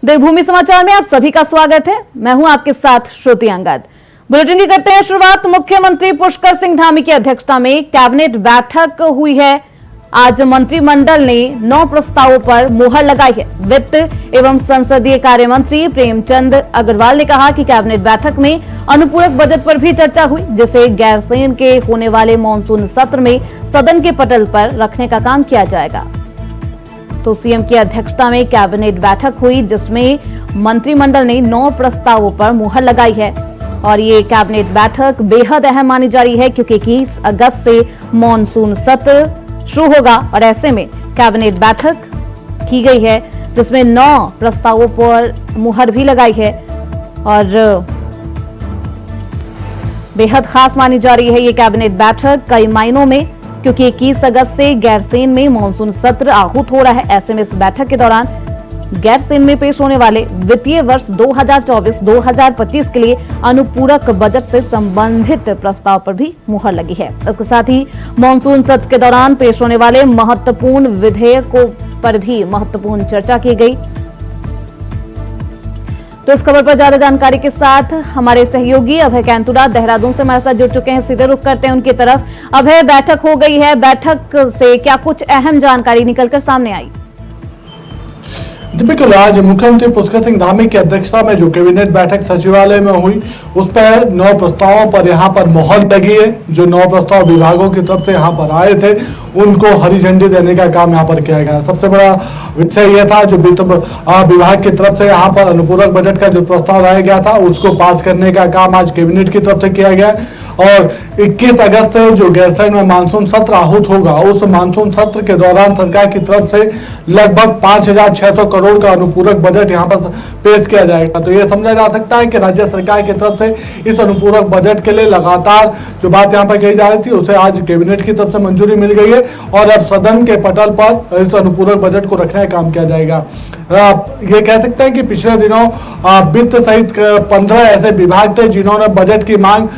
देवभूमि समाचार में आप सभी का स्वागत है। मैं हूं आपके साथ श्रुति अंगद। बुलेटिन की करते हैं शुरुआत। मुख्यमंत्री पुष्कर सिंह धामी की अध्यक्षता में कैबिनेट बैठक हुई है। आज मंत्रिमंडल ने 9 प्रस्तावों पर मुहर लगाई है। वित्त एवं संसदीय कार्य मंत्री प्रेमचंद अग्रवाल ने कहा कि कैबिनेट बैठक में अनुपूरक बजट पर भी चर्चा हुई, जिसे गैरसैंण के होने वाले मानसून सत्र में सदन के पटल पर रखने का काम किया जाएगा। तो सीएम की अध्यक्षता में कैबिनेट बैठक हुई, जिसमें मंत्रिमंडल ने 9 प्रस्तावों पर मुहर लगाई है और ये कैबिनेट बैठक बेहद अहम मानी जा रही है, क्योंकि 21 अगस्त से मानसून सत्र शुरू होगा और ऐसे में कैबिनेट बैठक की गई है, जिसमें 9 प्रस्तावों पर मुहर भी लगाई है और बेहद खास मानी जा रही है ये कैबिनेट बैठक कई मायनों में, क्योंकि 21 अगस्त से गैरसैंण में मानसून सत्र आहूत हो रहा है। ऐसे में इस बैठक के दौरान गैरसैंण में पेश होने वाले वित्तीय वर्ष 2024-2025 के लिए अनुपूरक बजट से संबंधित प्रस्ताव पर भी मुहर लगी है। इसके साथ ही मानसून सत्र के दौरान पेश होने वाले महत्वपूर्ण विधेयकों पर भी महत्वपूर्ण चर्चा की गई। तो इस खबर पर ज्यादा जानकारी के साथ हमारे सहयोगी अभय कैंतुरा देहरादून से हमारे साथ जुड़ चुके हैं। सीधे रुख करते हैं उनकी तरफ। अभय, बैठक हो गई है, बैठक से क्या कुछ अहम जानकारी निकलकर सामने आई? बिल्कुल, आज मुख्यमंत्री पुष्कर सिंह धामी की अध्यक्षता में जो कैबिनेट बैठक सचिवालय में हुई, उस पर 9 प्रस्तावों पर यहाँ पर मुहर लगी है। जो 9 प्रस्ताव विभागों की तरफ से यहाँ पर आए थे, उनको हरी झंडी देने का काम यहाँ पर किया गया। सबसे बड़ा विषय यह था, जो वित्त विभाग की तरफ से यहाँ पर अनुपूरक बजट का जो प्रस्ताव लाया गया था, उसको पास करने का काम आज कैबिनेट की तरफ से किया गया और 21 अगस्त से जो गैरसैंण में मानसून सत्र आहूत होगा, उस मानसून सत्र के दौरान सरकार की तरफ से लगभग 5,600 करोड़ का अनुपूरक बजट यहाँ पर पेश किया जाएगा। तो ये समझा जा सकता है कि राज्य सरकार की तरफ से इस अनुपूरक बजट के लिए लगातार जो बात यहाँ पर कही जा रही थी, उसे आज कैबिनेट की तरफ से मंजूरी मिल गई है और अब सदन के पटल पर इस अनुपूरक बजट को रखने का काम किया जाएगा। ये कह सकते हैं कि पिछले दिनों वित्त सहित 15 ऐसे विभाग थे जिन्होंने बजट की मांग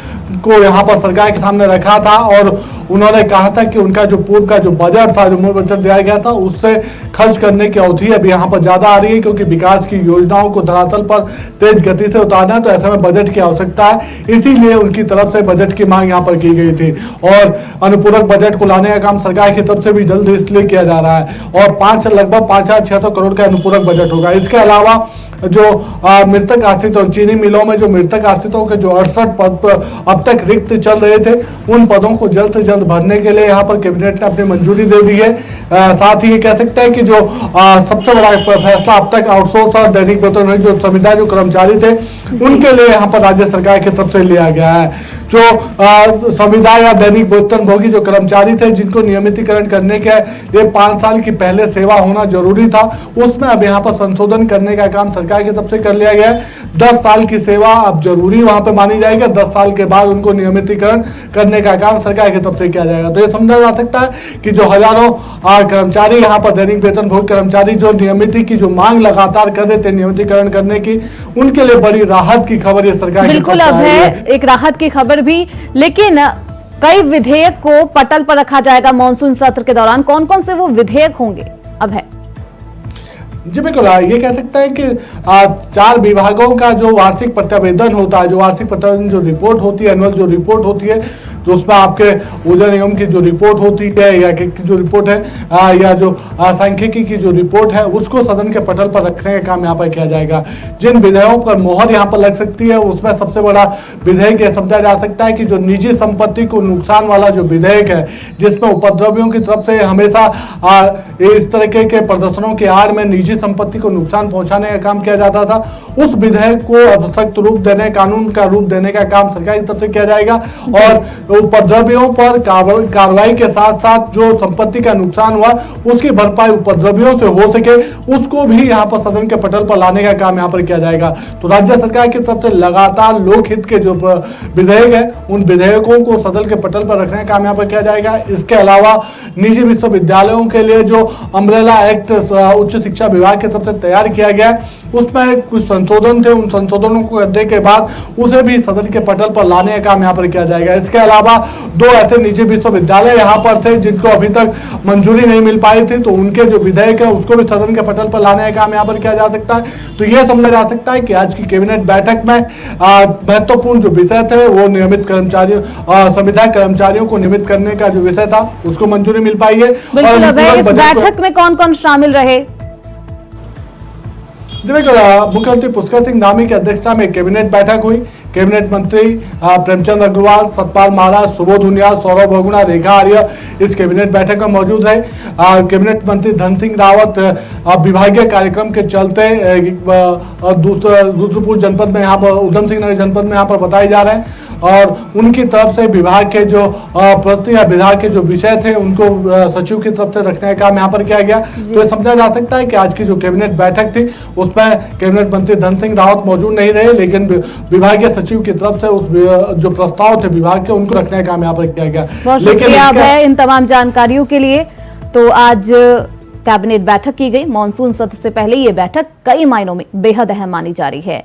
को यहाँ पर सरकार के सामने रखा था और उन्होंने कहा था कि उनका जो पूर्व का जो बजट था, जो मूल बजट दिया गया था, उससे खर्च करने की अवधि अब यहाँ पर ज्यादा आ रही है, क्योंकि विकास की योजनाओं को धरातल पर तेज गति से उतारना है। तो ऐसे में बजट की आवश्यकता है, इसीलिए उनकी तरफ से बजट की मांग यहाँ पर की गई थी और अनुपूरक बजट को लाने का काम सरकार की तरफ से भी जल्द इसलिए किया जा रहा है और लगभग 5,600 करोड़ का अनुपूरक बजट होगा। इसके अलावा जो मृतक आश्रित और चीनी मिलों में जो मृतक आश्रितों के जो 68 पद अब तक रिक्त चल रहे थे, उन पदों को जल्द से जल्द भरने के लिए यहाँ पर कैबिनेट ने अपनी मंजूरी दे दी है। साथ ही ये कह सकते हैं कि जो सबसे बड़ा फैसला अब तक आउटसोर्स और दैनिक वेतन जो संविदा जो कर्मचारी थे, उनके लिए यहाँ पर राज्य सरकार की तरफ से लिया गया है। जो संविदा या दैनिक वेतनभोगी जो कर्मचारी थे, जिनको नियमितीकरण करने के लिए 5 साल की पहले सेवा होना जरूरी था, उसमें अब यहाँ पर संशोधन करने का काम सरकार की तरफ से कर लिया गया है। 10 साल की सेवा अब जरूरी वहां पर मानी जाएगी, 10 साल के बाद उनको नियमितीकरण करने का काम सरकार की तरफ से किया जाएगा। तो ये समझा जा सकता है कि जो हजारों कर्मचारी यहाँ पर दैनिक वेतनभोगी कर्मचारी जो नियमिती की जो मांग लगातार कर रहे थे नियमितीकरण करने की, उनके लिए बड़ी राहत की खबर ये सरकार बिल्कुल अब है, एक राहत की खबर भी। लेकिन कई विधेयक को पटल पर रखा जाएगा मानसून सत्र के दौरान। कौन कौन से वो विधेयक होंगे? अब है जी बिल्कुल, ये कह सकते हैं कि 4 विभागों का जो वार्षिक प्रतिवेदन होता है, जो वार्षिक प्रतिवेदन जो रिपोर्ट होती है, एनुअल जो रिपोर्ट होती है, तो उसमें आपके ऊर्जा निगम की जो रिपोर्ट होती है या की जो रिपोर्ट है या जो सांख्यिकी की जो रिपोर्ट है, उसको सदन के पटल पर रखने का काम यहाँ पर किया जाएगा। जिन विधेयकों पर मोहर यहाँ पर लग सकती है, उसमें सबसे बड़ा विधेयक यह समझा जा सकता है कि जो निजी संपत्ति को नुकसान वाला जो विधेयक है, जिसमें उपद्रवियों की तरफ से हमेशा इस तरीके के प्रदर्शनों की आड़ में निजी संपत्ति को नुकसान पहुंचाने का काम किया जाता था, उस विधेयक को अब सख्त रूप देने, कानून का रूप देने का काम सरकार की तरफ से किया जाएगा और उपद्रवियों पर कार्रवाई के साथ साथ जो संपत्ति का नुकसान हुआ, उसकी भरपाई उपद्रवियों से हो सके, उसको भी यहाँ पर सदन के पटल पर लाने का काम यहाँ पर किया जाएगा। तो राज्य सरकार की तरफ से लगातार लोकहित के जो विधेयक है, उन विधेयकों को सदन के पटल पर रखने का काम यहाँ पर किया जाएगा। इसके अलावा निजी विश्वविद्यालयों के लिए जो अम्ब्रेला एक्ट उच्च शिक्षा विभाग की तरफ से तैयार किया गया है, उसमें कुछ संशोधन थे, उन संशोधनों को करने के बाद उसे भी सदन के पटल पर लाने का काम यहाँ पर किया जाएगा। इसके अलावा अलावा 2 ऐसे निजी विश्वविद्यालय यहाँ पर थे जिनको अभी तक मंजूरी नहीं मिल पाई थी, तो उनके जो विधेयक है उसको भी सदन के पटल पर लाने का काम यहाँ पर किया जा सकता है। तो यह समझा जा सकता है कि आज की कैबिनेट बैठक में महत्वपूर्ण जो विषय थे वो नियमित कर्मचारियों, संविधायक कर्मचारियों को नियमित करने का जो विषय था उसको मंजूरी मिल पाई है। बिल्कुल, इस बैठक में कौन कौन शामिल रहे? मुख्यमंत्री पुष्कर सिंह धामी की अध्यक्षता में कैबिनेट बैठक हुई। कैबिनेट मंत्री प्रेमचंद अग्रवाल, सतपाल महाराज, सुबोध उनियाल, सौरभ बहुगुणा, रेखा आर्य इस कैबिनेट बैठक में मौजूद है। कैबिनेट मंत्री धन सिंह रावत विभागीय कार्यक्रम के चलते रुद्रपुर जनपद में, यहाँ पर उधम सिंह नगर जनपद में यहाँ पर बताए जा रहे हैं और उनकी तरफ से विभाग के जो प्रश्न या विभाग के जो विषय थे उनको सचिव की तरफ से रखने का काम यहाँ पर किया गया। तो ये समझा जा सकता है कि आज की जो कैबिनेट बैठक थी उसमें कैबिनेट मंत्री धन सिंह रावत मौजूद नहीं रहे, लेकिन विभागीय सचिव की तरफ से उस जो प्रस्ताव थे विभाग के उनको रखने का काम यहाँ पर किया गया। बहुत शुक्रिया है इन तमाम जानकारियों के लिए। तो आज कैबिनेट बैठक की गई। मानसून सत्र से पहले ये बैठक कई मायनों में बेहद अहम मानी जा रही है।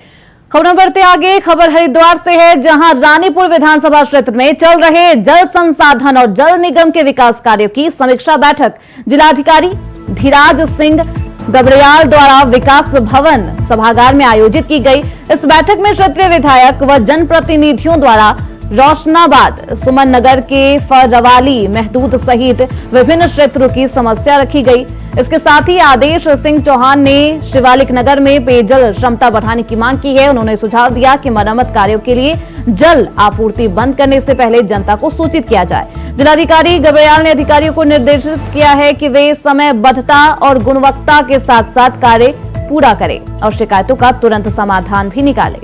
खबरों बढ़ते आगे, खबर हरिद्वार से है, जहां रानीपुर विधानसभा क्षेत्र में चल रहे जल संसाधन और जल निगम के विकास कार्यों की समीक्षा बैठक जिलाधिकारी धीराज सिंह गबरियाल द्वारा विकास भवन सभागार में आयोजित की गई। इस बैठक में क्षेत्रीय विधायक व जनप्रतिनिधियों द्वारा रोशनाबाद, सुमन नगर के फरवाली, महदूद सहित विभिन्न क्षेत्रों की समस्या रखी गई। इसके साथ ही आदेश सिंह चौहान ने शिवालिक नगर में पेयजल क्षमता बढ़ाने की मांग की है। उन्होंने सुझाव दिया कि मरम्मत कार्यों के लिए जल आपूर्ति बंद करने से पहले जनता को सूचित किया जाए। जिलाधिकारी गबरियाल ने अधिकारियों को निर्देशित किया है कि वे समयबद्धता और गुणवत्ता के साथ साथ कार्य पूरा करें और शिकायतों का तुरंत समाधान भी निकालें।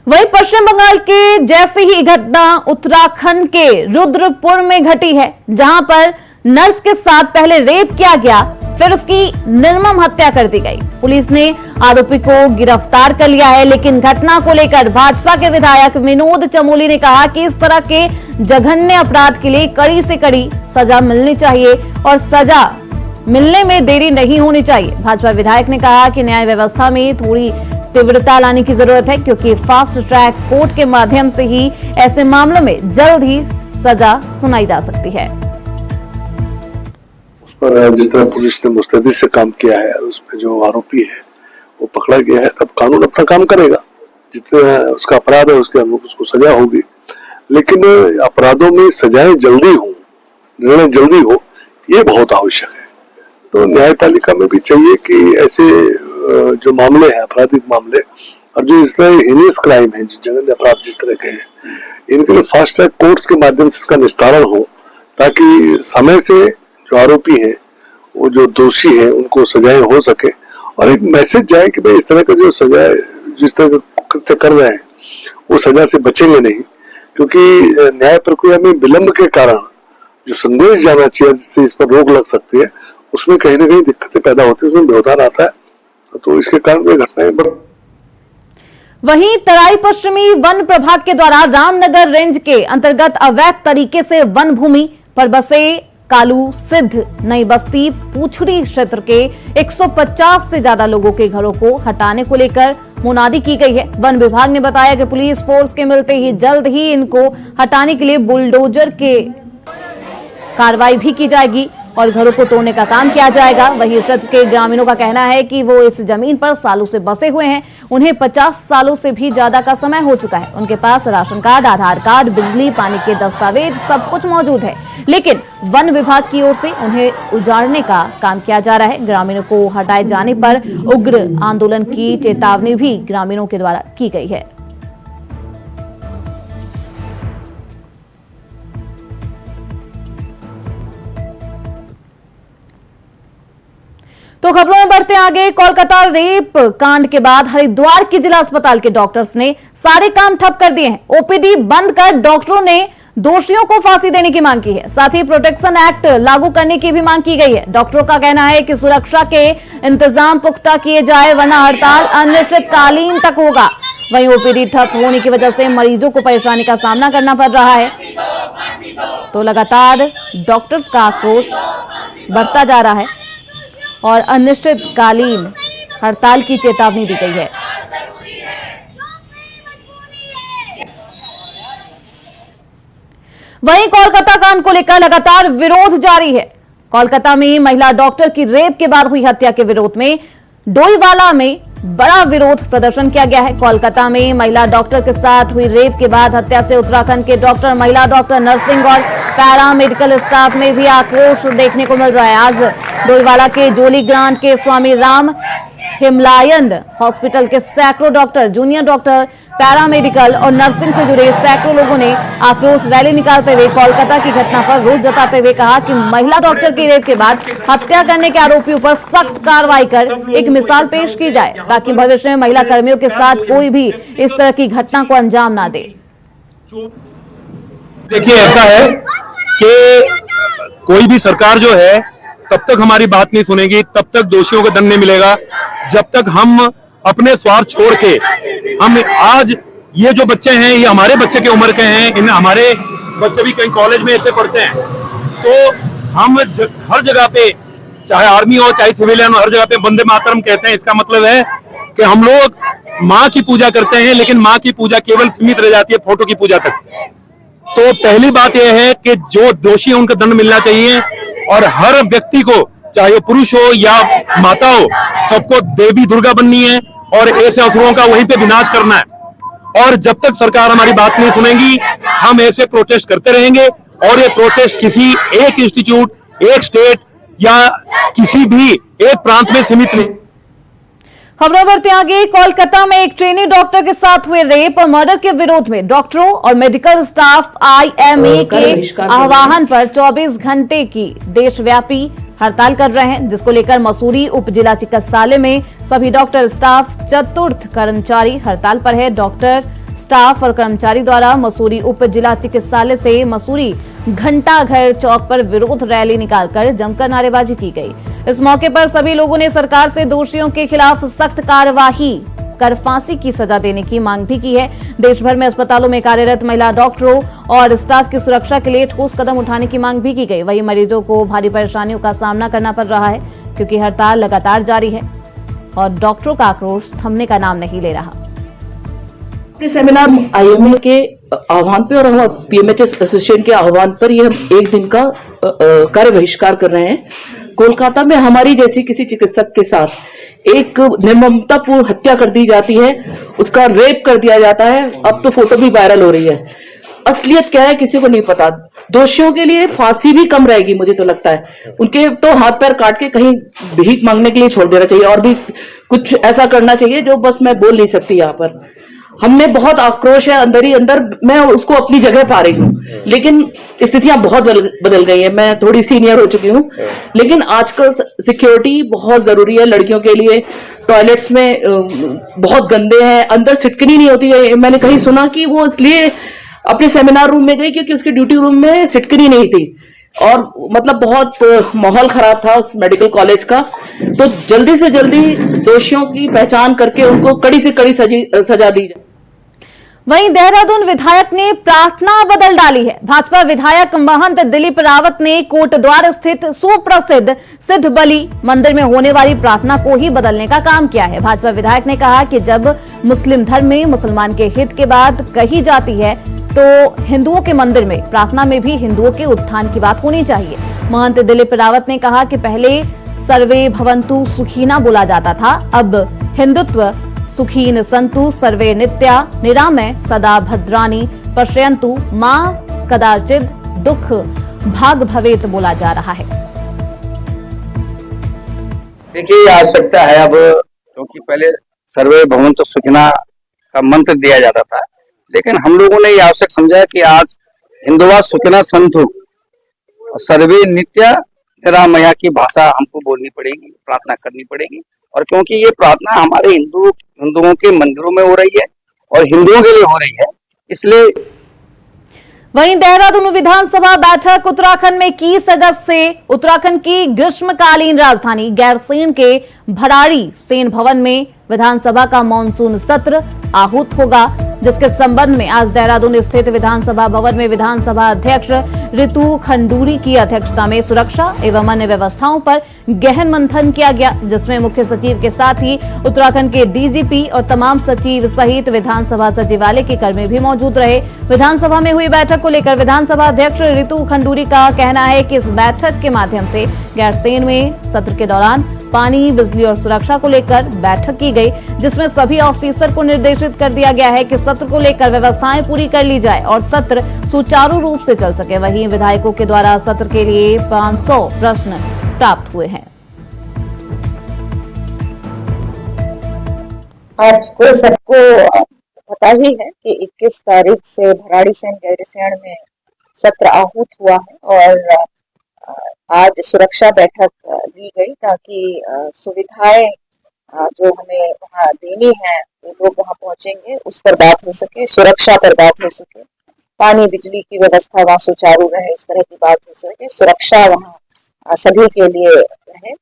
वहीं पश्चिम बंगाल के जैसे ही घटना उत्तराखंड के रुद्रपुर में घटी है, जहां पर नर्स के साथ पहले रेप किया गया, फिर उसकी निर्मम हत्या कर दी गई। पुलिस ने आरोपी को गिरफ्तार कर लिया है, लेकिन घटना को लेकर भाजपा के विधायक विनोद चमोली ने कहा कि इस तरह के जघन्य अपराध के लिए कड़ी से कड़ी सजा मिलनी चाहिए और सजा मिलने में देरी नहीं होनी चाहिए। भाजपा विधायक ने कहा कि न्याय व्यवस्था में थोड़ी तीव्रता लाने की जरूरत है, क्योंकि फास्ट ट्रैक कोर्ट के माध्यम से ही ऐसे मामलों में जल्द ही सजा सुनाई जा सकती है। उस पर जिस तरह पुलिस ने मुस्तैदी से काम किया है और उसमें जो आरोपी है वो पकड़ा गया है, तब कानून अपना काम करेगा। जितना उसका अपराध है उसके अनुरूप उसको सजा होगी, लेकिन अपराधों में सजाएं जल्दी हो, निर्णय जल्दी हो, ये बहुत आवश्यक है। तो न्यायपालिका में भी चाहिए कि ऐसे जो मामले हैं, आपराधिक मामले और जो इस तरह हीनियस क्राइम है, जो जघन्य अपराध जिस तरह के हैं, इनके लिए फास्ट ट्रैक कोर्ट्स के माध्यम से इसका निस्तारण हो, ताकि समय से जो आरोपी हैं, वो जो दोषी हैं, उनको सजाएं हो सके और एक मैसेज जाए कि भाई इस तरह का जो सजा जिस तरह का कृत्य कर रहे हैं वो सजा से बचेंगे नहीं, क्योंकि न्याय प्रक्रिया में विलंब के कारण जो संदेश जाना चाहिए जिससे इस पर रोक लग सकती है, उसमें कहीं ना कहीं दिक्कतें पैदा होती है, उसमें व्यवधान आता है। तो इसके कारण ये घटनाएं बढ़। वहीं तराई पश्चिमी वन प्रभाग के द्वारा रामनगर रेंज के अंतर्गत अवैध तरीके से वन भूमि पर बसे कालू सिद्ध नई बस्ती पूछड़ी क्षेत्र के 150 से ज्यादा लोगों के घरों को हटाने को लेकर मुनादी की गई है। वन विभाग ने बताया कि पुलिस फोर्स के मिलते ही जल्द ही इनको हटाने के लिए बुलडोजर के कार्रवाई भी की जाएगी और घरों को तोड़ने का काम किया जाएगा। वहीं क्षेत्र के ग्रामीणों का कहना है कि वो इस जमीन पर सालों से बसे हुए हैं। उन्हें 50 सालों से भी ज्यादा का समय हो चुका है। उनके पास राशन कार्ड, आधार कार्ड, बिजली पानी के दस्तावेज सब कुछ मौजूद है, लेकिन वन विभाग की ओर से उन्हें उजाड़ने का काम किया जा रहा है। ग्रामीणों को हटाए जाने पर उग्र आंदोलन की चेतावनी भी ग्रामीणों के द्वारा की गई है। तो खबरों में बढ़ते आगे, कोलकाता रेप कांड के बाद हरिद्वार के जिला अस्पताल के डॉक्टर्स ने सारे काम ठप कर दिए हैं। ओपीडी बंद कर डॉक्टरों ने दोषियों को फांसी देने की मांग की है। साथ ही प्रोटेक्शन एक्ट लागू करने की भी मांग की गई है। डॉक्टरों का कहना है कि सुरक्षा के इंतजाम पुख्ता किए जाए, वरना हड़ताल अनिश्चितकालीन तक होगा। वहीं ओपीडी ठप होने की वजह से मरीजों को परेशानी का सामना करना पड़ रहा है। तो लगातार डॉक्टर्स का आक्रोश बढ़ता जा रहा है और अनिश्चितकालीन हड़ताल की चेतावनी दी गई है। वहीं कोलकाता कांड को लेकर लगातार विरोध जारी है। कोलकाता में महिला डॉक्टर की रेप के बाद हुई हत्या के विरोध में डोईवाला में बड़ा विरोध प्रदर्शन किया गया है। कोलकाता में महिला डॉक्टर के साथ हुई रेप के बाद हत्या से उत्तराखंड के डॉक्टर, महिला डॉक्टर, नर्सिंग और पैरा मेडिकल स्टाफ में भी आक्रोश देखने को मिल रहा है। आज डोईवाला के जोली ग्रांट के स्वामी राम हिमलायन हॉस्पिटल के सैकड़ों डॉक्टर, जूनियर डॉक्टर, पैरामेडिकल और नर्सिंग से जुड़े सैकड़ों लोगों ने आक्रोश रैली निकालते हुए कोलकाता की घटना पर रोष जताते हुए कहा कि महिला डॉक्टर की रेप के बाद हत्या करने के आरोपियों पर सख्त कार्रवाई कर एक मिसाल पेश की जाए, ताकि भविष्य में महिला कर्मियों के साथ कोई भी इस तरह की घटना को अंजाम ना दे। देखिए, ऐसा है कि कोई भी सरकार जो है तब तक हमारी बात नहीं सुनेगी, तब तक दोषियों को दंड नहीं मिलेगा, जब तक हम अपने स्वार्थ छोड़ के हम आज ये जो बच्चे हैं ये हमारे बच्चे की उम्र के हैं, इन हमारे बच्चे भी कहीं कॉलेज में ऐसे पढ़ते हैं, तो हम हर जगह पे, चाहे आर्मी हो चाहे सिविलियन हो, हर जगह पे वंदे मातरम कहते हैं। इसका मतलब है कि हम लोग माँ की पूजा करते हैं, लेकिन माँ की पूजा केवल सीमित रह जाती है फोटो की पूजा तक। तो पहली बात यह है कि जो दोषी है उनको दंड मिलना चाहिए और हर व्यक्ति को, चाहे वो पुरुष हो या माता हो, सबको देवी दुर्गा बननी है और ऐसे असुरों का वहीं पे विनाश करना है। और जब तक सरकार हमारी बात नहीं सुनेगी हम ऐसे प्रोटेस्ट करते रहेंगे और ये प्रोटेस्ट किसी एक इंस्टीट्यूट, एक स्टेट या किसी भी एक प्रांत में सीमित नहीं। खबरें बढ़ते आगे। कोलकाता में एक ट्रेनी डॉक्टर के साथ हुए रेप और मर्डर के विरोध में डॉक्टरों और मेडिकल स्टाफ IMA के आह्वान पर 24 घंटे की देशव्यापी हड़ताल कर रहे हैं, जिसको लेकर मसूरी उप जिला चिकित्सालय में सभी डॉक्टर, स्टाफ, चतुर्थ कर्मचारी हड़ताल पर है। डॉक्टर, स्टाफ और कर्मचारी द्वारा मसूरी उप जिला चिकित्सालय से मसूरी घंटा घर चौक पर विरोध रैली निकालकर जमकर नारेबाजी की गई। इस मौके पर सभी लोगों ने सरकार से दोषियों के खिलाफ सख्त कार्यवाही कर फांसी की सजा देने की मांग भी की है। देश भर में अस्पतालों में कार्यरत महिला डॉक्टरों और स्टाफ की सुरक्षा के लिए ठोस कदम उठाने की मांग भी की गई। वहीं मरीजों को भारी परेशानियों का सामना करना पड़ रहा है, क्योंकि हड़ताल लगातार जारी है और डॉक्टरों का आक्रोश थमने का नाम नहीं ले रहा। सेमिनार IMA के आह्वान पे और हम PMHS एसोसिएशन के आह्वान पर ये हम एक दिन का कार्य बहिष्कार कर रहे हैं। कोलकाता में हमारी जैसी किसी चिकित्सक के साथ एक निर्ममतापूर्ण हत्या कर दी जाती है, उसका रेप कर दिया जाता है। अब तो फोटो भी वायरल हो रही है। असलियत क्या है किसी को नहीं पता। दोषियों के लिए फांसी भी कम रहेगी, मुझे तो लगता है। उनके तो हाथ पैर काट के कहीं भीख मांगने के लिए छोड़ देना चाहिए और भी कुछ ऐसा करना चाहिए जो बस मैं बोल नहीं सकती। यहाँ पर हमने बहुत आक्रोश है अंदर ही अंदर, मैं उसको अपनी जगह पा रही हूँ, लेकिन स्थितियां बहुत बदल गई है। मैं थोड़ी सीनियर हो चुकी हूँ, लेकिन आजकल सिक्योरिटी बहुत जरूरी है लड़कियों के लिए। टॉयलेट्स में बहुत गंदे हैं, अंदर सिटकनी नहीं होती है। मैंने कहीं सुना कि वो इसलिए अपने सेमिनार रूम में गई क्योंकि उसके ड्यूटी रूम में सिटकनी नहीं थी और मतलब बहुत माहौल खराब था उस मेडिकल कॉलेज का। तो जल्दी से जल्दी दोषियों की पहचान करके उनको कड़ी से कड़ी सजा दी जाए। वहीं देहरादून विधायक ने प्रार्थना बदल डाली है। भाजपा विधायक महंत दिलीप रावत ने कोटद्वार स्थित सुप्रसिद्ध सिद्ध बलि मंदिर में होने वाली प्रार्थना को ही बदलने का काम किया है। भाजपा विधायक ने कहा कि जब मुस्लिम धर्म में मुसलमान के हित के बात कही जाती है तो हिंदुओं के मंदिर में प्रार्थना में भी हिंदुओं के उत्थान की बात होनी चाहिए। महंत दिलीप रावत ने कहा कि पहले सर्वे भवन्तु सुखिना बोला जाता था, अब हिंदुत्व सुखीन संतु सर्वे नित्या निरामय सदा भद्राणी पश्यन्तु मां कदाचित दुख भाग भवेत बोला जा रहा है। देखिए, आवश्यकता है अब, क्योंकि पहले सर्वे भवन्तु सुखिना का मंत्र दिया जाता था, लेकिन हम लोगों ने ये आवश्यक समझा कि आज हिंदुवा सुखिना संतु सर्वे नित्या निरामया की भाषा हमको बोलनी पड़ेगी, प्रार्थना करनी पड़ेगी। और क्योंकि ये प्रार्थना हमारे हिंदुओं के मंदिरों में हो रही है और हिंदुओं के लिए हो रही है, इसलिए। वहीं देहरादून विधानसभा बैठक उत्तराखंड में 21 अगस्त से उत्तराखंड की ग्रीष्मकालीन राजधानी गैरसैंण के भराड़ी सेन भवन में विधानसभा का मानसून सत्र आहूत होगा। जिसके संबंध में आज देहरादून स्थित विधानसभा भवन में विधानसभा अध्यक्ष ऋतु खंडूरी की अध्यक्षता में सुरक्षा एवं अन्य व्यवस्थाओं पर गहन मंथन किया गया, जिसमें मुख्य सचिव के साथ ही उत्तराखंड के डीजीपी और तमाम सचिव सहित विधानसभा सचिवालय के कर्मी भी मौजूद रहे। विधानसभा में हुई बैठक को लेकर विधानसभा अध्यक्ष ऋतु खंडूरी का कहना है कि इस बैठक के माध्यम से गैरसैंण में सत्र के दौरान पानी, बिजली और सुरक्षा को लेकर बैठक की गई, जिसमें सभी ऑफिसर को निर्देशित कर दिया गया है कि सत्र को लेकर व्यवस्थाएं पूरी कर ली जाए और सत्र सुचारू रूप से चल सके। वहीं विधायकों के द्वारा सत्र के लिए 500 प्रश्न प्राप्त हुए हैं। आज को सबको पता ही है कि 21 तारीख से भराड़ीसैंण गैरसैंण में सत्र आहूत हुआ है और आज सुरक्षा बैठक ली गई ताकि सुविधाएं जो हमें वहाँ देनी है, लोग वहाँ पहुंचेंगे उस पर बात हो सके, सुरक्षा पर बात हो सके, पानी बिजली की व्यवस्था वहाँ सुचारू रहे, इस तरह की बात हो सके, सुरक्षा वहाँ सभी के लिए रहे।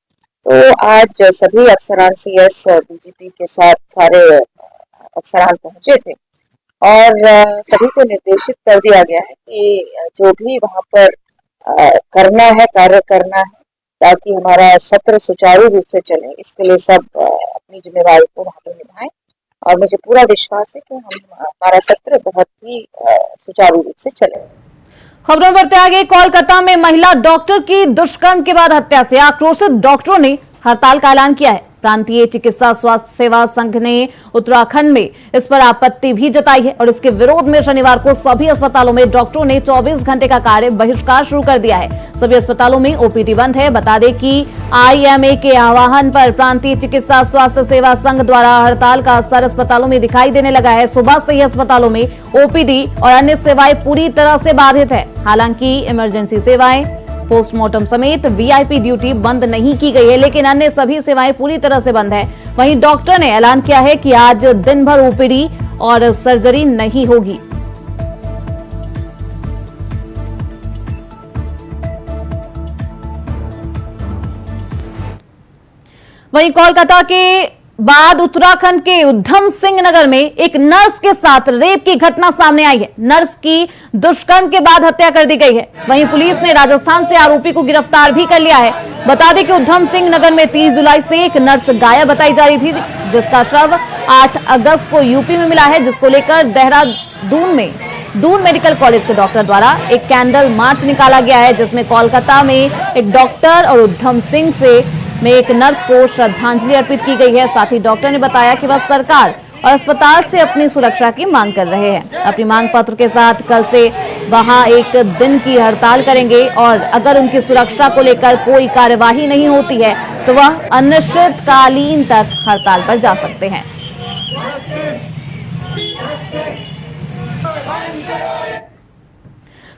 तो आज सभी अफसरान CS और DGP के साथ सारे अफसरान पहुंचे थे और सभी को निर्देशित कर दिया गया है कि जो भी वहाँ पर करना है, कार्य करना है ताकि हमारा सत्र सुचारू रूप से चले, इसके लिए सब अपनी जिम्मेदारी को वहाँ पर निभाएं और मुझे पूरा विश्वास है कि हमारा सत्र बहुत ही सुचारू रूप से चले। खबरों बढ़ते आगे। कोलकाता में महिला डॉक्टर की दुष्कर्म के बाद हत्या से आक्रोशित डॉक्टरों ने हड़ताल का ऐलान किया है। प्रांतीय चिकित्सा स्वास्थ्य सेवा संघ ने उत्तराखंड में इस पर आपत्ति भी जताई है और इसके विरोध में शनिवार को सभी अस्पतालों में डॉक्टरों ने 24 घंटे का कार्य बहिष्कार शुरू कर दिया है। सभी अस्पतालों में OPD बंद है। बता दें कि IMA के आह्वान पर प्रांतीय चिकित्सा स्वास्थ्य सेवा संघ द्वारा हड़ताल का असर अस्पतालों में दिखाई देने लगा है। सुबह से ही अस्पतालों में OPD और अन्य सेवाएं पूरी तरह से बाधित है। हालांकि इमरजेंसी सेवाएं, पोस्टमार्टम समेत VIP ड्यूटी बंद नहीं की गई है, लेकिन अन्य सभी सेवाएं पूरी तरह से बंद है। वहीं डॉक्टर ने ऐलान किया है कि आज दिन भर OPD और सर्जरी नहीं होगी। वहीं कोलकाता के बाद उत्तराखंड के उधम सिंह नगर में एक नर्स के साथ रेप की घटना सामने आई है। नर्स की दुष्कर्म के बाद हत्या कर दी गई है। वहीं पुलिस ने राजस्थान से आरोपी को गिरफ्तार भी कर लिया है। बता दें कि उधम सिंह नगर में 30 जुलाई से एक नर्स गायब बताई जा रही थी, जिसका शव 8 अगस्त को यूपी में मिला है, जिसको लेकर देहरादून में दून मेडिकल कॉलेज के डॉक्टर द्वारा एक कैंडल मार्च निकाला गया है, जिसमें कोलकाता में एक डॉक्टर और उधम सिंह में एक नर्स को श्रद्धांजलि अर्पित की गई है। साथ ही डॉक्टर ने बताया कि वह सरकार और अस्पताल से अपनी सुरक्षा की मांग कर रहे हैं। अपनी मांग पत्र के साथ कल से वहां एक दिन की हड़ताल करेंगे और अगर उनकी सुरक्षा को लेकर कोई कार्यवाही नहीं होती है तो वह अनिश्चितकालीन तक हड़ताल पर जा सकते हैं।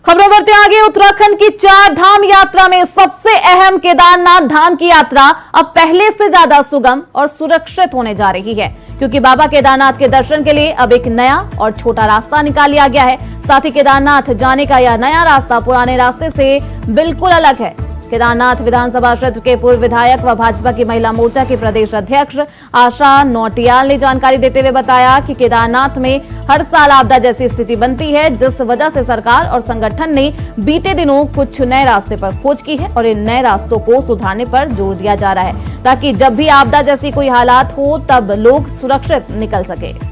खबरों बढ़ते आगे। उत्तराखंड की 4 धाम यात्रा में सबसे अहम केदारनाथ धाम की यात्रा अब पहले से ज्यादा सुगम और सुरक्षित होने जा रही है, क्योंकि बाबा केदारनाथ के दर्शन के लिए अब एक नया और छोटा रास्ता निकाल लिया गया है। साथ ही केदारनाथ जाने का यह नया रास्ता पुराने रास्ते से बिल्कुल अलग है। केदारनाथ विधानसभा क्षेत्र के पूर्व विधायक व भाजपा की महिला मोर्चा की प्रदेश अध्यक्ष आशा नौटियाल ने जानकारी देते हुए बताया कि केदारनाथ में हर साल आपदा जैसी स्थिति बनती है, जिस वजह से सरकार और संगठन ने बीते दिनों कुछ नए रास्ते पर खोज की है और इन नए रास्तों को सुधारने पर जोर दिया जा रहा है, ताकि जब भी आपदा जैसी कोई हालात हो तब लोग सुरक्षित निकल सके।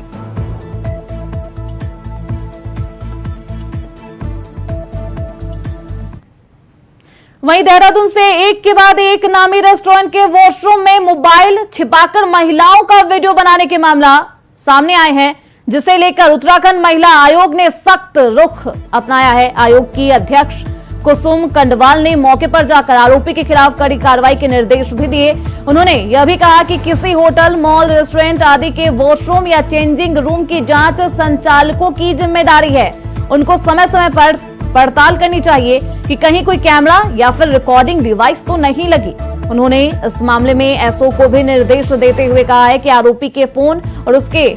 वहीं देहरादून से एक के बाद एक नामी रेस्टोरेंट के वॉशरूम में मोबाइल छिपाकर महिलाओं का वीडियो बनाने के मामला सामने आए हैं, जिसे लेकर उत्तराखंड महिला आयोग ने सख्त रुख अपनाया है। आयोग की अध्यक्ष कुसुम कंडवाल ने मौके पर जाकर आरोपी के खिलाफ कड़ी कार्रवाई के निर्देश भी दिए। उन्होंने यह भी कहा कि किसी होटल, मॉल, रेस्टोरेंट आदि के वॉशरूम या चेंजिंग रूम की जांच संचालकों की जिम्मेदारी है। उनको समय समय पर पड़ताल करनी चाहिए कि कहीं कोई कैमरा या फिर रिकॉर्डिंग डिवाइस तो नहीं लगी। उन्होंने इस मामले में एसओ को भी निर्देश देते हुए कहा है कि आरोपी के फोन और उसके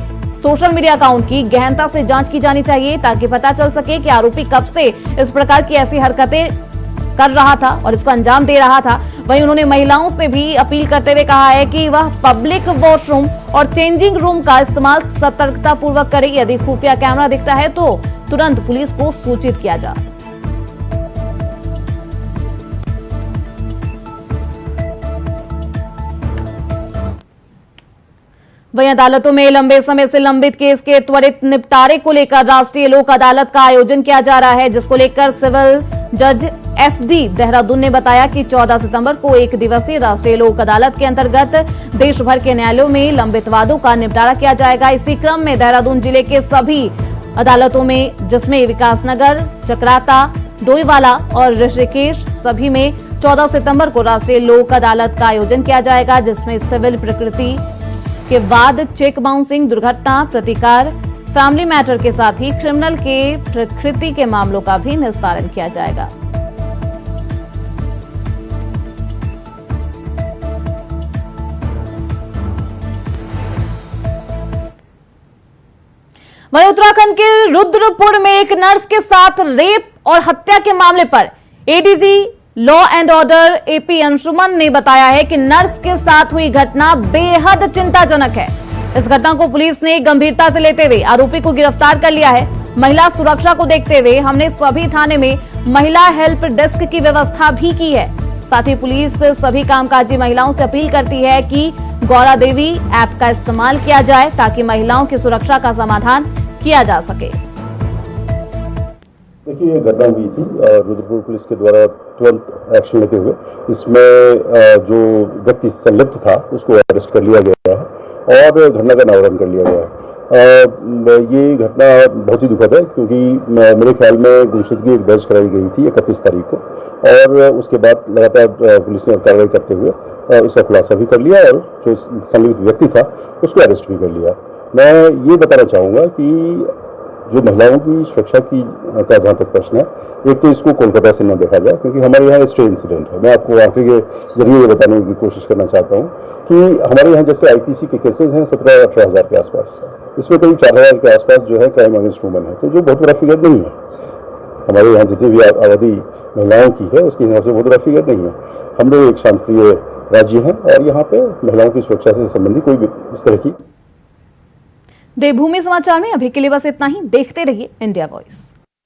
सोशल मीडिया अकाउंट की गहनता से जांच की जानी चाहिए, ताकि पता चल सके कि आरोपी कब से इस प्रकार की ऐसी हरकतें कर रहा था और इसको अंजाम दे रहा था। वहीं उन्होंने महिलाओं से भी अपील करते हुए कहा है कि वह पब्लिक वॉशरूम और चेंजिंग रूम का इस्तेमाल सतर्कता पूर्वक करे। यदि खुफिया कैमरा दिखता है तो तुरंत पुलिस को सूचित किया जाए। वहीं अदालतों में लंबे समय से लंबित केस के त्वरित निपटारे को लेकर राष्ट्रीय लोक अदालत का आयोजन किया जा रहा है, जिसको लेकर सिविल जज एसडी देहरादून ने बताया कि 14 सितंबर को एक दिवसीय राष्ट्रीय लोक अदालत के अंतर्गत देश भर के न्यायालयों में लंबित वादों का निपटारा किया जाएगा। इसी क्रम में देहरादून जिले के सभी अदालतों में, जिसमें विकासनगर, चक्राता, डोईवाला और ऋषिकेश, सभी में 14 सितंबर को राष्ट्रीय लोक अदालत का आयोजन किया जाएगा, जिसमें सिविल प्रकृति के बाद चेक बाउंसिंग, दुर्घटना प्रतिकार, फैमिली मैटर के साथ ही क्रिमिनल के प्रकृति के मामलों का भी निस्तारण किया जाएगा। वहीं उत्तराखंड के रुद्रपुर में एक नर्स के साथ रेप और हत्या के मामले पर ADG law and order AP Anshuman ने बताया है कि नर्स के साथ हुई घटना बेहद चिंताजनक है। इस घटना को पुलिस ने गंभीरता से लेते हुए आरोपी को गिरफ्तार कर लिया है। महिला सुरक्षा को देखते हुए हमने सभी थाने में महिला हेल्प डेस्क की व्यवस्था भी की है। साथ ही पुलिस सभी कामकाजी महिलाओं से अपील करती है कि गौरा देवी ऐप का इस्तेमाल किया जाए ताकि महिलाओं की सुरक्षा का समाधान किया जा सके। देखिए, ये घटना हुई थी रुद्रपुर पुलिस के द्वारा तुरंत एक्शन लेते हुए इसमें जो व्यक्ति संलिप्त था उसको अरेस्ट कर लिया गया है और घटना का अनावरण कर लिया गया है। ये घटना बहुत ही दुखद है क्योंकि मेरे ख्याल में गुमशुदगी एक दर्ज कराई गई थी 31 तारीख को और उसके बाद लगातार पुलिस ने कार्रवाई करते हुए इसका खुलासा भी कर लिया और जो संलिप्त व्यक्ति था उसको अरेस्ट भी कर लिया। मैं ये बताना चाहूँगा कि जो महिलाओं की सुरक्षा की का जहाँ तक प्रश्न है, एक तो इसको कोलकाता से न देखा जाए क्योंकि हमारे यहाँ स्टे इंसिडेंट है। मैं आपको आंकड़े के जरिए ये बताने की कोशिश करना चाहता हूँ कि हमारे यहाँ जैसे आईपीसी के केसेस हैं 17-18 हज़ार के आसपास, इसमें करीब 4 हज़ार के आसपास जो है क्राइम अगेंस्ट वुमेन है, तो जो बहुत बड़ा फिगर नहीं है। हमारे यहाँ जितनी भी आबादी महिलाओं की है उसके हिसाब से बहुत बड़ा फिगर नहीं है। हम लोग एक शांतिप्रिय राज्य हैं और यहाँ पे महिलाओं की सुरक्षा से संबंधित कोई भी इस तरह की। देवभूमि समाचार में अभी के लिए बस इतना ही। देखते रहिए इंडिया वॉइस।